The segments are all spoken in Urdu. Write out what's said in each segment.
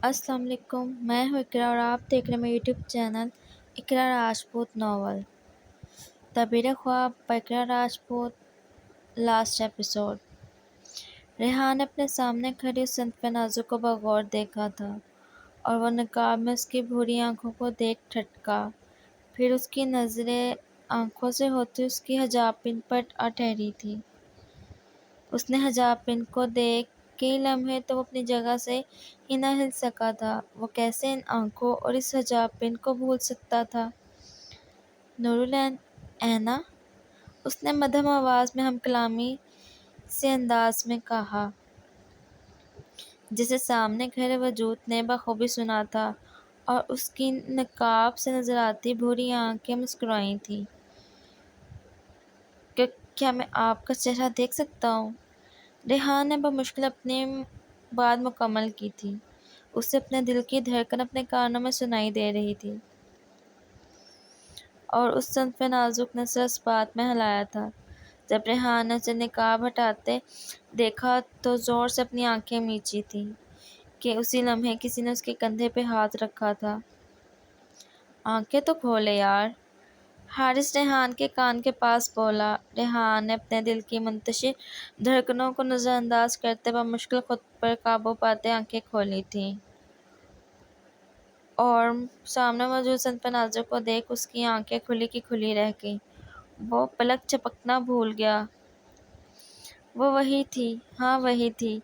السلام علیکم، میں ہوں اقرا اور آپ دیکھ رہے ہیں میرا یوٹیوب چینل اقرا راجپوت ناول تعبیر خواب by Iqra Rajput. Last episode. Rehan نے اپنے سامنے کھڑی اس صنف نازک کو بغور دیکھا تھا اور وہ نقاب میں اس کی بھوری آنکھوں کو دیکھ ٹھٹکا۔ پھر اس کی نظریں آنکھوں سے ہوتی اس کی حجاب پن پر آ ٹھہری تھی۔ اس نے حجاب پن کو دیکھ کئی لمحے تو وہ اپنی جگہ سے ہی نہ ہل سکا تھا۔ وہ کیسے ان آنکھوں اور اس حجاب پن کو بھول سکتا تھا؟ نورالعین اینا، اس نے مدھم آواز میں ہم کلامی سے انداز میں کہا، جسے سامنے کھڑے وجود نے بخوبی سنا تھا، اور اس کی نقاب سے نظر آتی بھوری آنکھیں مسکرائی تھیں۔ کیا میں آپ کا چہرہ دیکھ سکتا ہوں؟ ریحان نے بمشکل اپنی بات مکمل کی تھی۔ اسے اپنے دل کی دھڑکن اپنے کانوں میں سنائی دے رہی تھی، اور اس صنف نازک نے سر اس بات میں ہلایا تھا۔ جب ریحان نے اسے نقاب ہٹاتے دیکھا تو زور سے اپنی آنکھیں میچی تھیں کہ اسی لمحے کسی نے اس کے کندھے پہ ہاتھ رکھا تھا۔ آنکھیں تو کھولے یار، حارث ریحان کے کان کے پاس بولا۔ ریحان نے اپنے دل کی منتشر دھڑکنوں کو نظر انداز کرتے بمشکل خود پر قابو پاتے آنکھیں کھولی تھیں، اور سامنے موجود صنف نازک کو دیکھ اس کی آنکھیں کھلی کی کھلی رہ گئیں۔ وہ پلک جھپکنا بھول گیا۔ وہ وہی تھی، ہاں وہی تھی،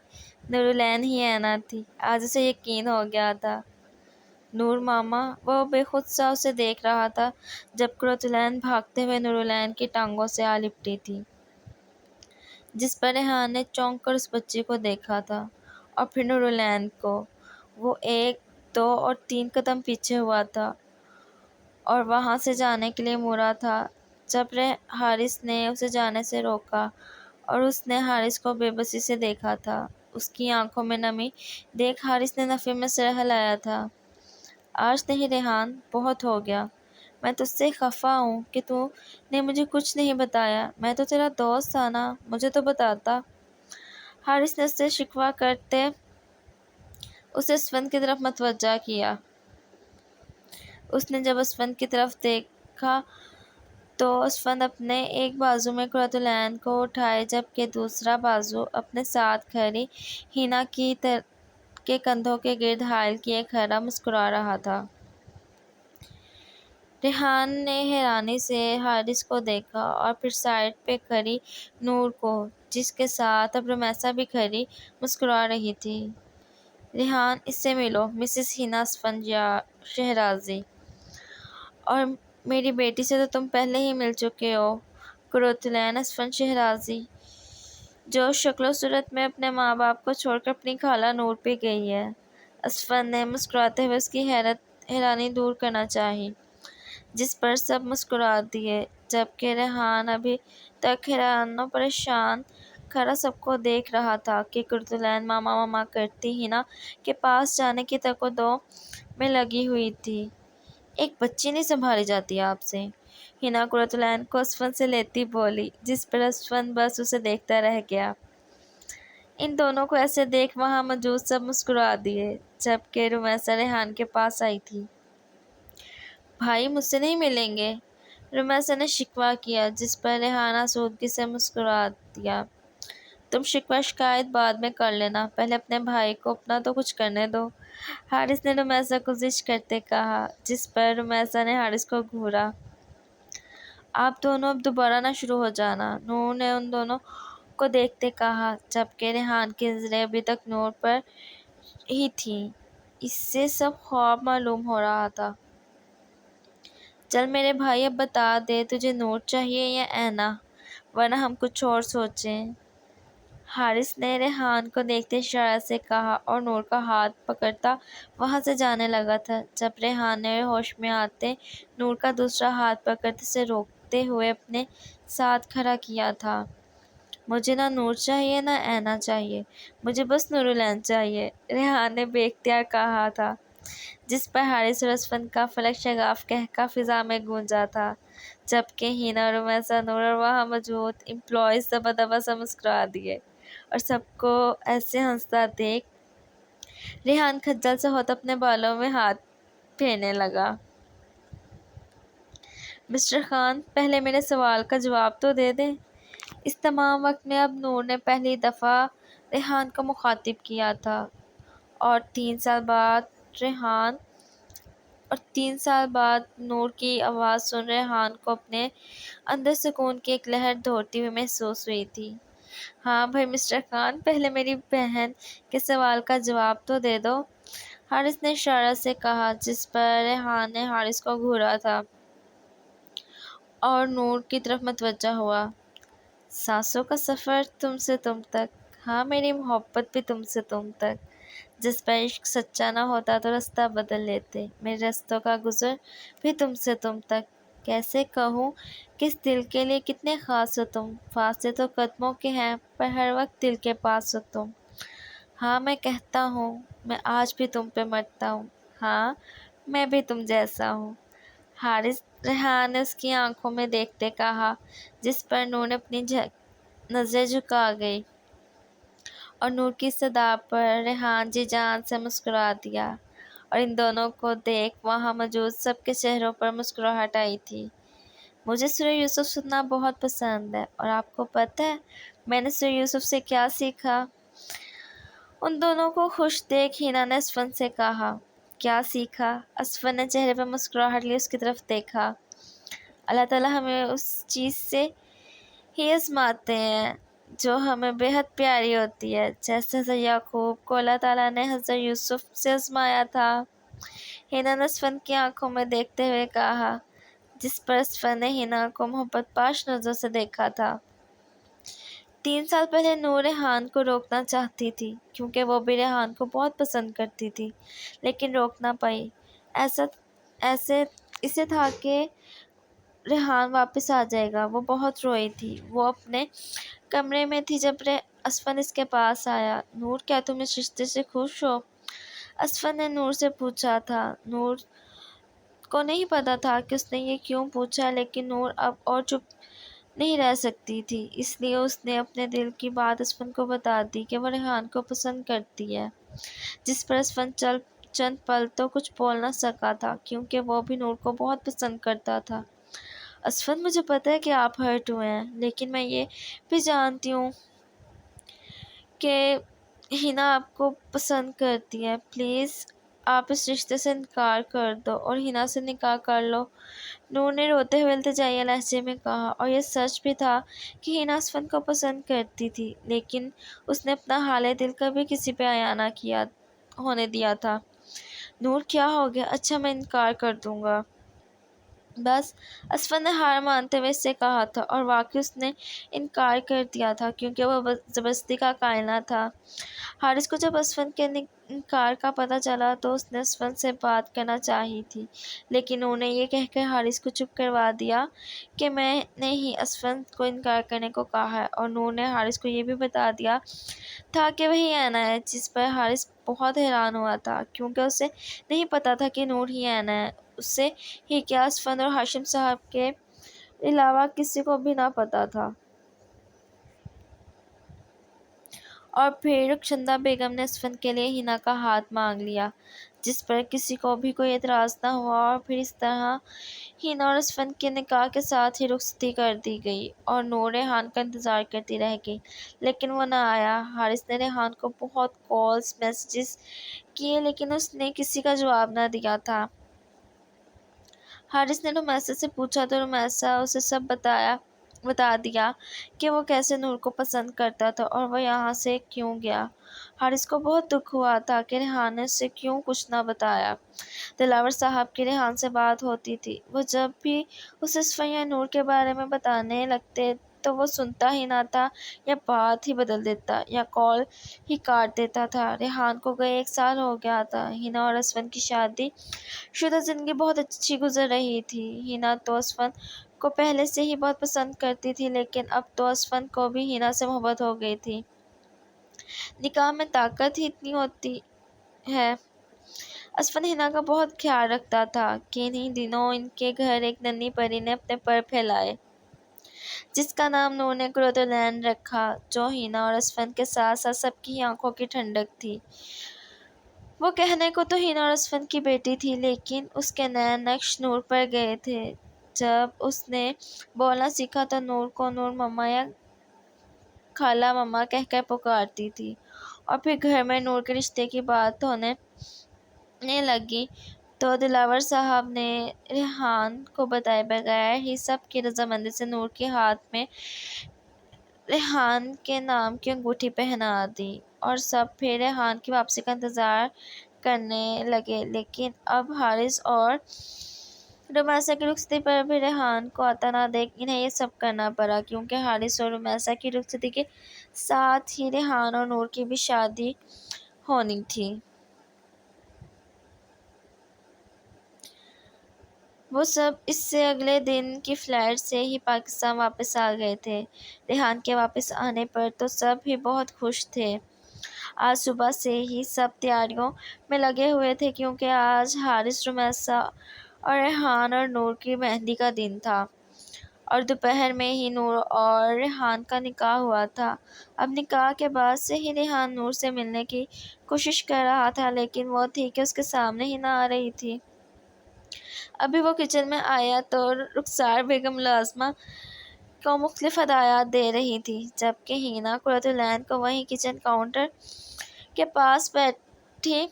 نورالعین ہی اینا تھی۔ آج اسے یقین ہو گیا تھا۔ نور ماما، وہ بے خود سا اسے دیکھ رہا تھا جب قرۃ العین بھاگتے ہوئے نورالعین کی ٹانگوں سے آ لپٹی تھی، جس پر ریحان نے چونک کر اس بچی کو دیکھا تھا، اور پھر نورالعین کو۔ وہ 1، 2 اور 3 قدم پیچھے ہوا تھا اور وہاں سے جانے کے لیے مڑا تھا جب حارث نے اسے جانے سے روکا، اور اس نے حارث کو بے بسی سے دیکھا تھا۔ اس کی آنکھوں میں نمی دیکھ حارث نے نفی میں سر ہلایا تھا۔ آج نہیں ریحان، بہت ہو گیا۔ میں تجھ سے خفا ہوں کہ تو نے مجھے کچھ نہیں بتایا۔ میں تو تیرا دوست تھا نا، مجھے تو بتاتا۔ حارث نے اس سے شکوہ کرتے اسے اسفند کی طرف متوجہ کیا۔ اس نے جب اسفند کی طرف دیکھا تو اسفند اپنے ایک بازو میں قرۃ العین کو اٹھائے جبکہ دوسرا بازو اپنے ساتھ کھڑی ہینا کے کندھوں کے گرد حائل کیے کھڑا مسکرا رہا تھا۔ ریحان نے حیرانی سے حارث کو دیکھا اور پھر سائڈ پہ کھڑی نور کو، جس کے ساتھ اب رمیسا بھی کھڑی مسکرا رہی تھی۔ ریحان، اس سے ملو، مسز ہینا اسفند شہرازی، اور میری بیٹی سے تو تم پہلے ہی مل چکے ہو، قرۃ العین اسفند شہرازی، جو شکل و صورت میں اپنے ماں باپ کو چھوڑ کر اپنی خالہ نور پہ گئی ہے۔ اسفند نے مسکراتے ہوئے اس کی حیرانی دور کرنا چاہی، جس پر سب مسکرا دیے، جبکہ ریحان ابھی تک حیران و پریشان کھڑا سب کو دیکھ رہا تھا کہ قرۃ العین ماما ماما کرتی ہینا کے پاس جانے کی تکو میں لگی ہوئی تھی۔ ایک بچی نہیں سنبھالی جاتی آپ سے؟ ہینا قرۃ العین کو اسفند سے لیتی بولی، جس پر اسفند بس اسے دیکھتا رہ گیا۔ ان دونوں کو ایسے دیکھ وہاں موجود سب مسکرا دیے، جبکہ رمیسا ریحان کے پاس آئی تھی۔ بھائی مجھ سے نہیں ملیں گے؟ رمیسا نے شکوہ کیا، جس پر ریحان آسودگی سے مسکرا دیا۔ تم شکوہ شکایت بعد میں کر لینا، پہلے اپنے بھائی کو اپنا تو کچھ کرنے دو، حارث نے رمیسا کو زشت کرتے کہا، جس پر رمیسا نے حارث کو گھورا۔ آپ دونوں اب دوبارہ نہ شروع ہو جانا، نور نے ان دونوں کو دیکھتے کہا، جبکہ ریحان کی نظریں ابھی تک نور پر ہی تھیں۔ اس سے سب خواب معلوم ہو رہا تھا۔ چل میرے بھائی، اب بتا دے تجھے نور چاہیے یا اینا، ورنہ ہم کچھ اور سوچیں۔ حارث نے ریحان کو دیکھتے اشارے سے کہا اور نور کا ہاتھ پکڑتا وہاں سے جانے لگا تھا جب ریحان نے ہوش میں آتے نور کا دوسرا ہاتھ پکڑتے اسے روکتے ہوئے اپنے ساتھ کھڑا کیا تھا۔ مجھے نہ نور چاہیے نہ اینا چاہیے، مجھے بس نورالعین چاہیے، ریحان نے بے اختیار کہا تھا، جس پر حارث اور اسفند کا فلک شگاف قہقہ فضا میں گونجا تھا، جبکہ ہینا، رمیسا، نور اور وہاں موجود امپلائیز دبا دبا سا مسکرا دیے، اور سب کو ایسے ہنستا دیکھ ریحان خجل سے ہوتا اپنے بالوں میں ہاتھ پھیرنے لگا۔ مسٹر خان، پہلے میرے سوال کا جواب تو دے دیں۔ اس تمام وقت میں اب نور نے پہلی دفعہ ریحان کو مخاطب کیا تھا، اور 3 سال بعد نور کی آواز سن ریحان کو اپنے اندر سکون کی ایک لہر دوڑتی ہوئی محسوس ہوئی تھی۔ ہاں بھائی مسٹر خان، پہلے میری بہن کے سوال کا جواب تو دے دو، حارث نے اشارہ سے کہا، جس پر ریحان نے حارث کو گھورا تھا اور نور کی طرف متوجہ ہوا۔ سانسوں کا سفر تم سے تم تک، ہاں میری محبت بھی تم سے تم تک۔ جس پر عشق سچا نہ ہوتا تو رستہ بدل لیتے، میرے رستوں کا گزر بھی تم سے تم تک۔ کیسے کہوں کس دل کے لیے کتنے خاص ہو تم، فاصلے تو قدموں کے ہیں پر ہر وقت دل کے پاس ہو تم۔ ہاں میں کہتا ہوں، میں آج بھی تم پہ مرتا ہوں، ہاں میں بھی تم جیسا ہوں۔ حارث، ریحان نے اس کی آنکھوں میں دیکھتے کہا، جس پر نور نے اپنی نظریں جھکا گئی، اور نور کی صدا پر ریحان جی جان سے مسکرا دیا، اور ان دونوں کو دیکھ وہاں موجود سب کے چہروں پر مسکراہٹ آئی تھی۔ مجھے سورہ یوسف سننا بہت پسند ہے، اور آپ کو پتہ ہے میں نے سورہ یوسف سے کیا سیکھا؟ ان دونوں کو خوش دیکھ ہینا نے اسفن سے کہا، کیا سیکھا؟ اسفن نے چہرے پر مسکراہٹ لی اس کی طرف دیکھا۔ اللہ تعالیٰ ہمیں اس چیز سے ہی آزماتے ہیں جو ہمیں بے حد پیاری ہوتی ہے، جیسے حضرت یعقوب کو اللہ تعالیٰ نے حضرت یوسف سے آزمایا تھا۔ ہینا نے اسفن کی آنکھوں میں دیکھتے ہوئے کہا، جس پر اسفن نے ہینا کو محبت پاش نظروں سے دیکھا تھا۔ 3 سال پہلے نور ریحان کو روکنا چاہتی تھی، کیونکہ وہ بھی ریحان کو بہت پسند کرتی تھی، لیکن روک نہ پائی۔ اسے تھا کہ ریحان واپس آ جائے گا۔ وہ بہت روئی تھی۔ وہ اپنے کمرے میں تھی جب اسفن اس کے پاس آیا۔ نور، کیا تم اس رشتے سے خوش ہو؟ اسفن نے نور سے پوچھا تھا۔ نور کو نہیں پتا تھا کہ اس نے یہ کیوں پوچھا، لیکن نور اب اور چپ نہیں رہ سکتی تھی، اس لیے اس نے اپنے دل کی بات اسفن کو بتا دی کہ وہ ریحان کو پسند کرتی ہے، جس پر اسفن چند پل تو کچھ بول نہ سکا تھا، کیونکہ وہ بھی نور کو بہت پسند کرتا تھا۔ اسفن، مجھے پتہ ہے کہ آپ ہرٹ ہوئے ہیں، لیکن میں یہ بھی جانتی ہوں کہ ہینا آپ کو پسند کرتی ہے۔ پلیز آپ اس رشتے سے انکار کر دو اور ہینا سے نکاح کر لو، نور نے روتے ہوئے التجائیہ لہجے میں کہا، اور یہ سچ بھی تھا کہ ہینا اسفن کو پسند کرتی تھی، لیکن اس نے اپنا حال دل کبھی کسی پہ عیاں نہ ہونے دیا تھا۔ نور، کیا ہو گیا؟ اچھا میں انکار کر دوں گا بس، اسفن نے ہار مانتے ہوئے اس سے کہا تھا، اور واقعی اس نے انکار کر دیا تھا کیونکہ وہ زبردستی کا قائل نہ تھا۔ حارث کو جب اسفن کے انکار کا پتہ چلا تو اس نے اسفن سے بات کرنا چاہی تھی، لیکن انہوں نے یہ کہہ کر حارث کو چپ کروا دیا کہ میں نے ہی اسفن کو انکار کرنے کو کہا ہے، اور نور نے حارث کو یہ بھی بتا دیا تھا کہ وہی اینا ہے، جس پر حارث بہت حیران ہوا تھا، کیونکہ اسے نہیں پتا تھا کہ نور ہی اینا ہے۔ اسے ہی کیا، اسفن اور ہاشم صاحب کے علاوہ کسی کو بھی نہ پتا تھا۔ اور پھر رخشندہ بیگم نے اسفن کے لیے ہینا کا ہاتھ مانگ لیا، جس پر کسی کو بھی کوئی اعتراض نہ ہوا، اور پھر اس طرح ہینا اور اسفن کے نکاح کے ساتھ ہی رخصتی کر دی گئی، اور نور ریحان کا انتظار کرتی رہ گئی، لیکن وہ نہ آیا۔ حارث نے ریحان کو بہت کالز میسیجز کیے، لیکن اس نے کسی کا جواب نہ دیا تھا۔ حارث نے رمیسا سے پوچھا تو رمیسا اسے سب بتا دیا کہ وہ کیسے نور کو پسند کرتا تھا اور وہ یہاں سے کیوں گیا۔ حارث کو بہت دکھ ہوا تھا کہ ریحان نے اسے کیوں کچھ نہ بتایا۔ دلاور صاحب کی ریحان سے بات ہوتی تھی، وہ جب بھی اسے اسفن یا نور کے بارے میں بتانے لگتے تو وہ سنتا ہی نہ تھا، یا بات ہی بدل دیتا یا کال ہی کاٹ دیتا تھا۔ ریحان کو گئے 1 سال ہو گیا تھا۔ ہینا اور اسفن کی شادی شدہ زندگی بہت اچھی گزر رہی تھی۔ ہینا تو اسفن کو پہلے سے ہی بہت پسند کرتی تھی، لیکن اب تو اسفن کو بھی ہینا سے محبت ہو گئی تھی۔ نکاح میں طاقت ہی اتنی ہوتی ہے۔ اسفن ہینا کا بہت خیال رکھتا تھا کہ انہی دنوں ان کے گھر ایک ننھی پری نے اپنے پر پھیلائے، جس کا نام نور نے گروتولین رکھا، جو ہینا اور اسفن کے ساتھ ساتھ سب کی ہی آنکھوں کی ٹھنڈک تھی۔ وہ کہنے کو تو ہینا اور اسفن کی بیٹی تھی، لیکن اس کے نئے نقش نور پر گئے تھے۔ جب اس نے بولنا سیکھا تو نور کو نور مما یا خالہ مما کہہ کر پکارتی تھی، اور پھر گھر میں نور کے رشتے کی بات ہونے لگی تو دلاور صاحب نے ریحان کو بتائے بغیر ہی سب کی رضامندی سے نور کے ہاتھ میں ریحان کے نام کی انگوٹھی پہنا دی، اور سب پھر ریحان کی واپسی کا انتظار کرنے لگے۔ لیکن اب حارث اور رمیسا کی رخصتی پر بھی ریحان کو آتا نہ دیکھ انہیں یہ سب کرنا پڑا، کیونکہ حارث اور رمیسا کی رخصتی کے ساتھ ہی ریحان اور نور کی بھی شادی ہونی تھی۔ وہ سب اس سے اگلے دن کی فلائٹ سے ہی پاکستان واپس آ گئے تھے۔ ریحان کے واپس آنے پر تو سب ہی بہت خوش تھے۔ آج صبح سے ہی سب تیاریوں میں لگے ہوئے تھے، کیونکہ آج حارث، رمیسا اور ریحان اور نور کی مہندی کا دن تھا، اور دوپہر میں ہی نور اور ریحان کا نکاح ہوا تھا۔ اب نکاح کے بعد سے ہی ریحان نور سے ملنے کی کوشش کر رہا تھا، لیکن وہ تھی کہ اس کے سامنے ہی نہ آ رہی تھی۔ ابھی وہ کچن میں آیا تو رخسار بیگم ملازمہ کو مختلف ہدایات دے رہی تھی، جبکہ ہینا قرۃ العین کو وہیں کچن کاؤنٹر کے پاس بیٹھی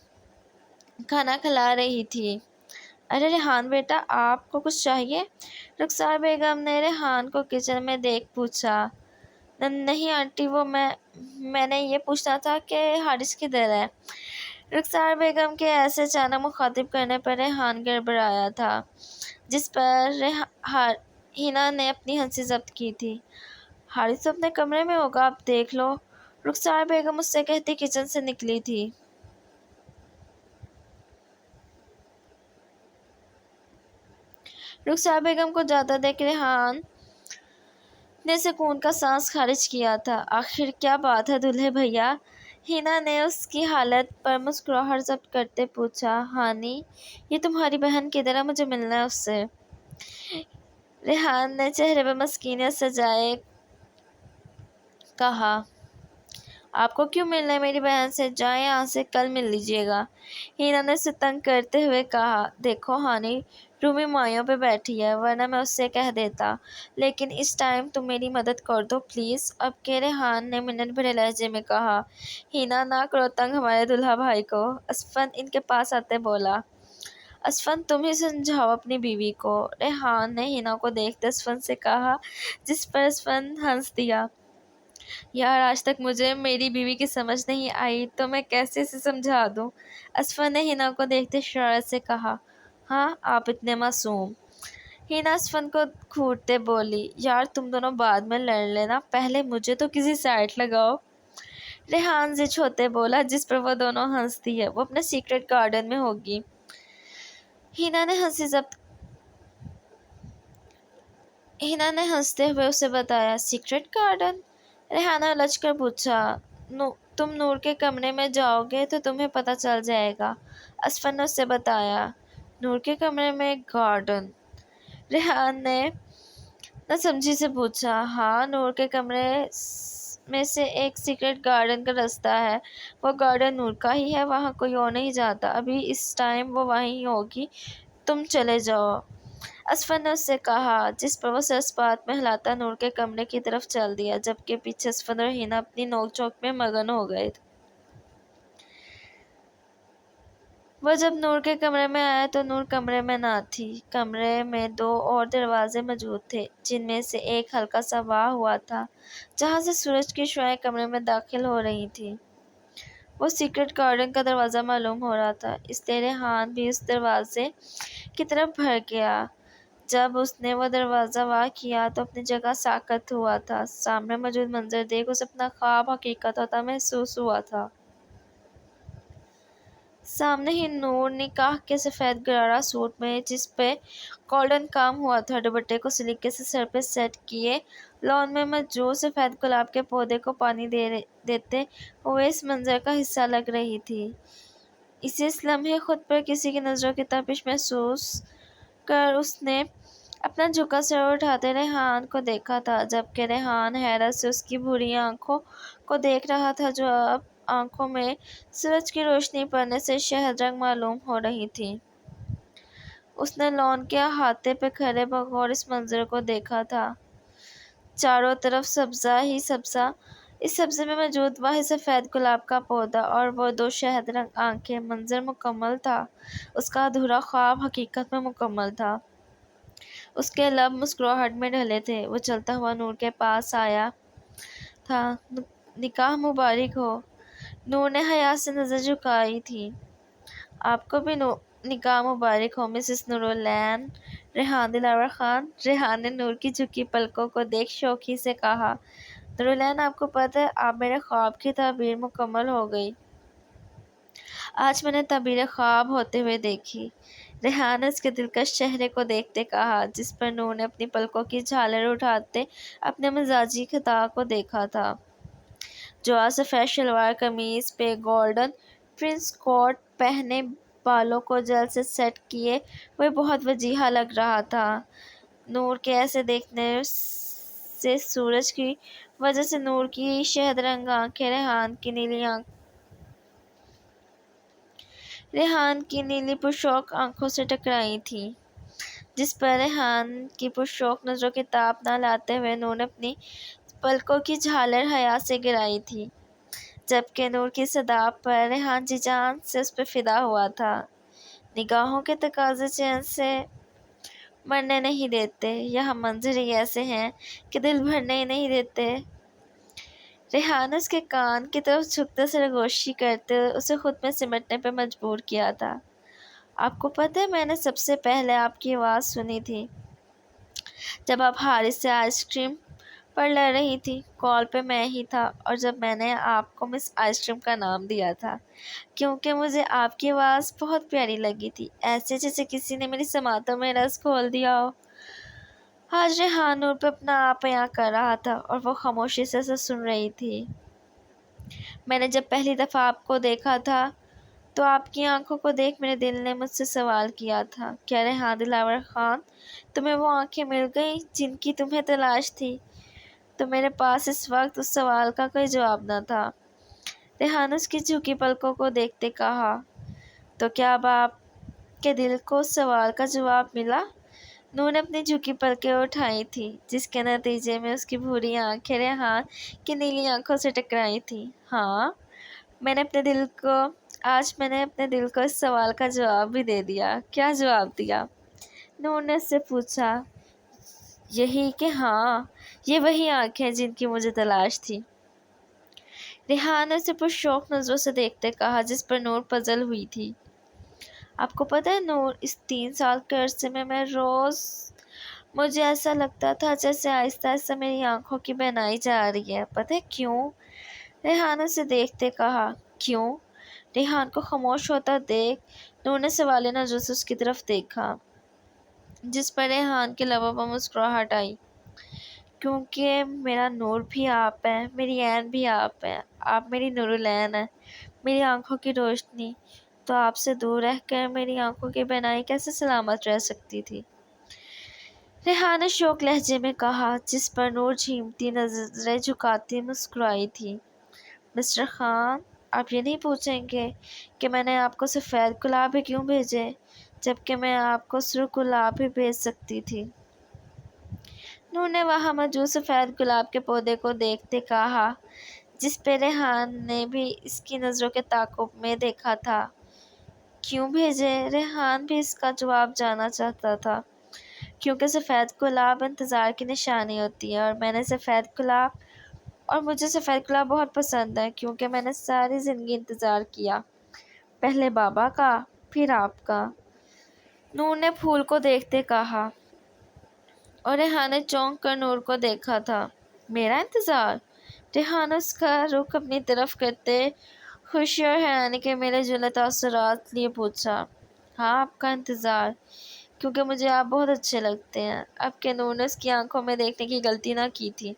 کھانا کھلا رہی تھی۔ ارے ریحان بیٹا، آپ کو کچھ چاہیے؟ رخسار بیگم نے ریحان کو کچن میں دیکھ پوچھا۔ نہیں آنٹی، وہ میں نے یہ پوچھنا تھا کہ حارث کدھر ہے؟ رخسار بیگم کے ایسے اچانک مخاطب کرنے پر ریحان گڑبڑایا تھا، جس پر ہینا نے اپنی ہنسی ضبط کی تھی۔ حارث تو اپنے کمرے میں ہوگا، آپ دیکھ لو، رخسار بیگم اس سے کہتی کچن سے نکلی تھی۔ رخسار بیگم کو جاتا دیکھ ریحان نے سکون کا سانس خارج کیا تھا۔ آخر کیا بات ہے دولہے بھیا؟ ہینا نے اس کی حالت پر مسکراہٹ ضبط کرتے پوچھا۔ ہانی، یہ تمہاری بہن کدھر ہے؟ مجھے ملنا ہے اس سے۔ ریحان نے چہرے پر مسکینیت سجائے کہا۔ آپ کو کیوں ملنا ہے میری بہن سے؟ جائیں یہاں سے، کل مل لیجیے گا۔ ہینا نے اسے تنگ کرتے ہوئے کہا۔ دیکھو ہانی، رومی مایوں پہ بیٹھی ہے، ورنہ میں اس سے کہہ دیتا، لیکن اس ٹائم تم میری مدد کر دو پلیز، اب کہ ریحان نے منت بھرے لہجے میں کہا۔ ہینا، نہ کرو تنگ ہمارے دلہا بھائی کو، اسفن ان کے پاس آتے بولا۔ اسفن، تم ہی سمجھاؤ اپنی بیوی کو، ریحان نے ہینا کو دیکھتے اسفن سے کہا، جس پر اسفن ہنس دیا۔ یار، آج تک مجھے میری بیوی کی سمجھ نہیں آئی تو میں کیسے اسے سمجھا دوں؟ اسفن نے ہینا کو دیکھتے شرارت سے کہا۔ ہاں، آپ اتنے معصوم۔ ہینا اسفن کو گھورتے بولی۔ یار تم دونوں بعد میں لڑ لینا، پہلے مجھے تو کسی سائڈ لگاؤ۔ ریحان زچ ہوتے بولا، جس پر وہ دونوں ہنس دیے۔ وہ اپنے سیکرٹ گارڈن میں ہوگی۔ ہینا نے ہنستے ہوئے اسے بتایا۔ Secret garden? ریحان نے الجھ کر پوچھا۔ تم نور کے کمرے میں جاؤ گے تو تمہیں پتہ چل جائے گا، اسفن نے اسے بتایا۔ نور کے کمرے میں گارڈن؟ ریحان نے نہ سمجھی سے پوچھا۔ ہاں، نور کے کمرے میں سے ایک سیکرٹ گارڈن کا راستہ ہے، وہ گارڈن نور کا ہی ہے، وہاں کوئی اور نہیں جاتا، ابھی اس ٹائم وہ وہیں ہوگی، تم چلے جاؤ، اسفن نے اس سے کہا، جس پر وہ سر اس بات میں ہلاتا نور کے کمرے کی طرف چل دیا، جبکہ پیچھے اسفن اور ہینا اپنی نوک جھونک میں مگن ہو گئے تھے۔ وہ جب نور کے کمرے میں آیا تو نور کمرے میں نہ تھی۔ کمرے میں دو اور دروازے موجود تھے، جن میں سے ایک ہلکا سا واہ ہوا تھا، جہاں سے سورج کی شعاعیں کمرے میں داخل ہو رہی تھیں۔ وہ سیکرٹ گارڈن کا دروازہ معلوم ہو رہا تھا، اس لیے ریحان بھی اس دروازے کی طرف بھر گیا۔ جب اس نے وہ دروازہ واہ کیا تو اپنی جگہ ساکت ہوا تھا۔ سامنے موجود منظر دیکھ اسے اپنا خواب حقیقت ہوتا محسوس ہوا تھا۔ سامنے ہی نور نکاح کے سفید گرارا سوٹ میں، جس پہ گولڈن کام ہوا تھا، دوپٹے کو سلیقے سے سر پہ سیٹ کیے، لان میں موجود سفید گلاب کے پودے کو پانی دیتے ہوئے اس منظر کا حصہ لگ رہی تھی۔ اس لمحے خود پر کسی کی نظروں کی تپش محسوس کر اس نے اپنا جھکا سر اٹھاتے ریحان کو دیکھا تھا، جبکہ ریحان حیرت سے اس کی بھوری آنکھوں کو دیکھ رہا تھا، جو اب آنکھوں میں سورج کی روشنی پڑنے سے شہد رنگ معلوم ہو رہی تھی۔ اس نے لان کے احاطے پہ کھڑے بغور اس منظر کو دیکھا تھا۔ چاروں طرف سبزہ ہی سبزہ، اس سبزے میں موجود واحد سفید گلاب کا پودا اور وہ دو شہد رنگ آنکھیں، منظر مکمل تھا۔ اس کا ادھورا خواب حقیقت میں مکمل تھا۔ اس کے لب مسکراہٹ میں ڈھلے تھے۔ وہ چلتا ہوا نور کے پاس آیا تھا۔ نکاح مبارک ہو۔ نور نے حیا سے نظر جھکائی تھی۔ آپ کو بھی نکاح مبارک ہو مسز نورالعین ریحان دلاور خان۔ ریحان نے نور کی جھکی پلکوں کو دیکھ شوخی سے کہا، نورالعین آپ کو پتہ ہے اب میرے خواب کی تعبیر مکمل ہو گئی۔ آج میں نے تعبیر خواب ہوتے ہوئے دیکھی۔ ریحان نے اس کے دلکش چہرے کو دیکھتے کہا جس پر نور نے اپنی پلکوں کی جھالر اٹھاتے اپنے مزاجی خطا کو دیکھا تھا، جو آج سفید شلوار قمیض پہ گولڈن پرنس کوٹ پہنے بالوں کو جل سے سیٹ کیے وہ بہت وجیحہ لگ رہا تھا۔ نور کے ایسے دیکھنے سے سورج کی وجہ سے نور کی شہد رنگ آنکھیں ریحان کی نیلی پرشوق آنکھوں سے ٹکرائی تھیں، جس پر ریحان کی پرشوق نظروں کی تاب نہ لاتے ہوئے نور نے اپنی پلکوں کی جھالر حیا سے گرائی تھی، جبکہ نور کی صدا پر ریحان جی جان سے اس پہ فدا ہوا تھا۔ نگاہوں کے تقاضے چین سے مرنے نہیں دیتے، یہاں منظر ہی ایسے ہیں کہ دل بھرنے ہی نہیں دیتے۔ ریحان نے اس کے کان کی طرف جھکتے سرگوشی کرتے اسے خود میں سمٹنے پہ مجبور کیا تھا۔ آپ کو پتہ ہے میں نے سب سے پہلے آپ کی آواز سنی تھی جب آپ حارث سے آئس کریم پر لڑ رہی تھی۔ کال پہ میں ہی تھا اور جب میں نے آپ کو مس آئس کریم کا نام دیا تھا کیونکہ مجھے آپ کی آواز بہت پیاری لگی تھی، ایسے جیسے کسی نے میری سماعتوں میں رس کھول دیا ہو۔ آج ریحان نور پہ اپنا آپ بیاں کر رہا تھا اور وہ خاموشی سے اسے سن رہی تھی۔ میں نے جب پہلی دفعہ آپ کو دیکھا تھا تو آپ کی آنکھوں کو دیکھ میرے دل نے مجھ سے سوال کیا تھا، کیا ریحان دلاور خان تمہیں وہ آنکھیں مل گئیں جن کی تمہیں تلاش تھی؟ تو میرے پاس اس وقت اس سوال کا کوئی جواب نہ تھا۔ ریحان نے اس کی جھکی پلکوں کو دیکھتے کہا، تو کیا اب آپ کے دل کو اس سوال کا جواب ملا؟ نور نے اپنی جھکی پلکیں اٹھائی تھیں، جس کے نتیجے میں اس کی بھوری آنکھیں ریحان کی نیلی آنکھوں سے ٹکرائی تھیں۔ ہاں، آج میں نے اپنے دل کو اس سوال کا جواب بھی دے دیا۔ کیا جواب دیا؟ نور نے اس سے پوچھا۔ یہی کہ ہاں، یہ وہی آنکھیں جن کی مجھے تلاش تھی۔ ریحان نے اسے پرشوق نظروں سے دیکھتے کہا جس پر نور پزل ہوئی تھی۔ آپ کو پتہ ہے نور، اس 3 سال کے عرصے میں روز مجھے ایسا لگتا تھا جیسے آہستہ آہستہ میری آنکھوں کی بینائی جا رہی ہے۔ پتہ ہے کیوں؟ ریحان اسے دیکھتے کہا۔ کیوں؟ ریحان کو خاموش ہوتا دیکھ نور نے سوالیہ نظروں سے اس کی طرف دیکھا، جس پر ریحان کے لبوں پر مسکراہٹ آئی۔ کیونکہ میرا نور بھی آپ ہے، میری عین بھی آپ ہے، آپ میری نورالعین ہے، میری آنکھوں کی روشنی، تو آپ سے دور رہ کر میری آنکھوں کی بینائی کیسے سلامت رہ سکتی تھی؟ ریحان نے شوق لہجے میں کہا، جس پر نور جھیمتی نظریں جھکاتی مسکرائی تھی۔ مسٹر خان، آپ یہ نہیں پوچھیں گے کہ میں نے آپ کو سفید گلاب ہی کیوں بھیجے جبکہ میں آپ کو سرخ گلاب بھی بھیج سکتی تھی؟ نور نے وہاں موجود سفید گلاب کے پودے کو دیکھتے کہا، جس پہ ریحان نے بھی اس کی نظروں کے تعاقب میں دیکھا تھا۔ کیوں بھیجے؟ ریحان بھی اس کا جواب جاننا چاہتا تھا۔ کیونکہ سفید گلاب انتظار کی نشانی ہوتی ہے اور مجھے سفید گلاب بہت پسند ہے کیونکہ میں نے ساری زندگی انتظار کیا، پہلے بابا کا پھر آپ کا۔ نور نے پھول کو دیکھتے کہا اور ریحان نے چونک کر نور کو دیکھا تھا۔ میرا انتظار؟ ریحان نے اس کا رخ اپنی طرف کرتے خوشی اور حیرانی کے ملے جلے تاثرات لیے پوچھا۔ ہاں، آپ کا انتظار، کیونکہ مجھے آپ بہت اچھے لگتے ہیں۔ اب کہ نور نے اس کی آنکھوں میں دیکھنے کی غلطی نہ کی تھی۔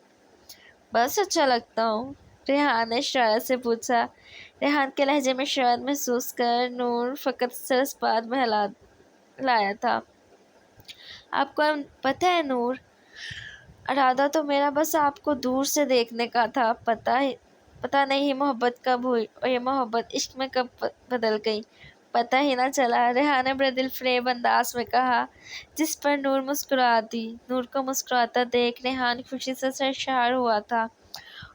بس اچھا لگتا ہوں؟ ریحان نے شرارت سے پوچھا۔ ریحان کے لہجے میں شرارت محسوس کر نور فقط سر اس بات میں لایا تھا۔ آپ کو پتہ ہے نور، ارادہ تو میرا بس آپ کو دور سے دیکھنے کا تھا، پتہ ہے پتہ نہیں محبت کب ہوئی اور یہ محبت عشق میں کب بدل گئی، پتہ ہی نہ چلا۔ ریحان نے بڑے دل فریب انداز میں کہا، جس پر نور مسکرا دی۔ نور کو مسکراتا دیکھ ریحان خوشی سے سرشار ہوا تھا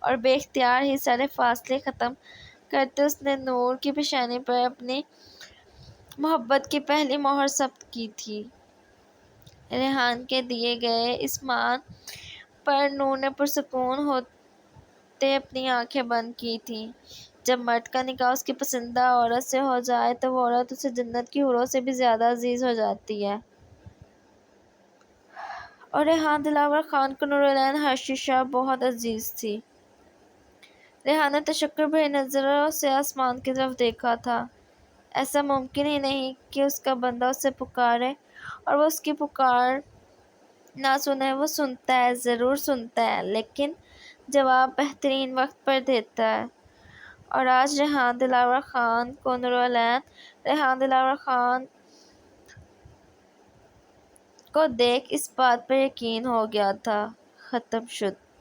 اور بے اختیار ہی سارے فاصلے ختم کرتے اس نے نور کی پیشانی پر اپنی محبت کی پہلی مہر ثبت کی تھی۔ ریحان کے دیے گئے اس مان پر نور نے پرسکون ہوتے اپنی آنکھیں بند کی تھیں۔ جب مرد کا نکاح اس کی پسندیدہ عورت سے ہو جائے تو وہ عورت اسے جنت کی حوروں سے بھی زیادہ عزیز ہو جاتی ہے۔ اور ریحان دلاور خان کو نورالعین ہرشی شاہ بہت عزیز تھی۔ ریحان نے تشکر بھری نظروں سے آسمان کی طرف دیکھا تھا۔ ایسا ممکن ہی نہیں کہ اس کا بندہ اسے پکارے اور وہ اس کی پکار نہ سنے۔ وہ سنتا ہے، ضرور سنتا ہے، لیکن جواب بہترین وقت پر دیتا ہے۔ اور آج ریحان دلاور خان کو نورالعین ریحان دلاور خان کو دیکھ اس بات پر یقین ہو گیا تھا۔ ختم شد۔